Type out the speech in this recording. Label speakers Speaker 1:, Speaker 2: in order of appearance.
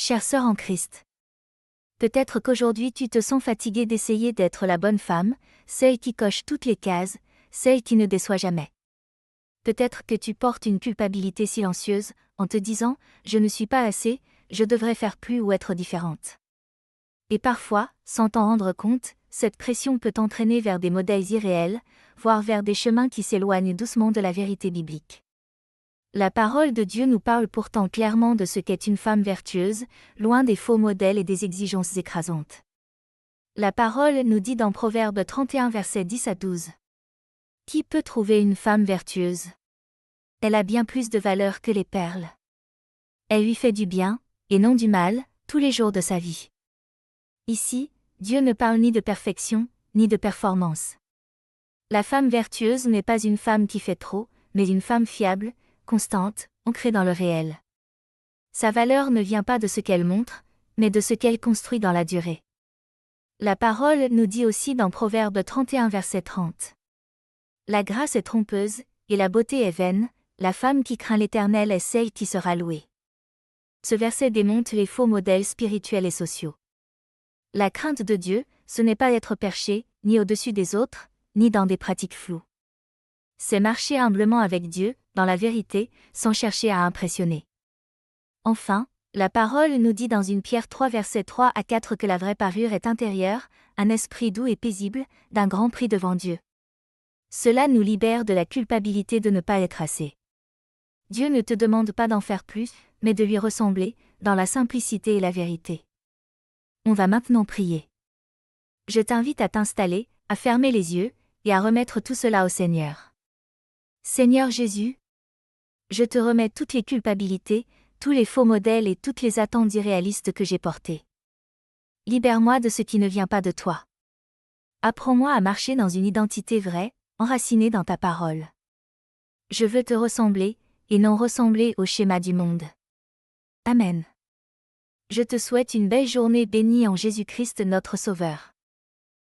Speaker 1: Chère sœur en Christ. Peut-être qu'aujourd'hui tu te sens fatiguée d'essayer d'être la bonne femme, celle qui coche toutes les cases, celle qui ne déçoit jamais. Peut-être que tu portes une culpabilité silencieuse, en te disant « je ne suis pas assez, je devrais faire plus ou être différente ». Et parfois, sans t'en rendre compte, cette pression peut t'entraîner vers des modèles irréels, voire vers des chemins qui s'éloignent doucement de la vérité biblique. La parole de Dieu nous parle pourtant clairement de ce qu'est une femme vertueuse, loin des faux modèles et des exigences écrasantes. La parole nous dit dans Proverbe 31 versets 10 à 12. Qui peut trouver une femme vertueuse? Elle a bien plus de valeur que les perles. Elle lui fait du bien, et non du mal, tous les jours de sa vie. Ici, Dieu ne parle ni de perfection, ni de performance. La femme vertueuse n'est pas une femme qui fait trop, mais une femme fiable, constante, ancrée dans le réel. Sa valeur ne vient pas de ce qu'elle montre, mais de ce qu'elle construit dans la durée. La parole nous dit aussi dans Proverbe 31 verset 30. La grâce est trompeuse, et la beauté est vaine, la femme qui craint l'Éternel est celle qui sera louée. Ce verset démonte les faux modèles spirituels et sociaux. La crainte de Dieu, ce n'est pas être perché, ni au-dessus des autres, ni dans des pratiques floues. C'est marcher humblement avec Dieu, dans la vérité, sans chercher à impressionner. Enfin, la parole nous dit dans 1 Pierre 3 versets 3 à 4 que la vraie parure est intérieure, un esprit doux et paisible, d'un grand prix devant Dieu. Cela nous libère de la culpabilité de ne pas être assez. Dieu ne te demande pas d'en faire plus, mais de lui ressembler, dans la simplicité et la vérité. On va maintenant prier. Je t'invite à t'installer, à fermer les yeux, et à remettre tout cela au Seigneur. Seigneur Jésus, je te remets toutes les culpabilités, tous les faux modèles et toutes les attentes irréalistes que j'ai portées. Libère-moi de ce qui ne vient pas de toi. Apprends-moi à marcher dans une identité vraie, enracinée dans ta parole. Je veux te ressembler, et non ressembler au schéma du monde. Amen. Je te souhaite une belle journée bénie en Jésus-Christ notre Sauveur.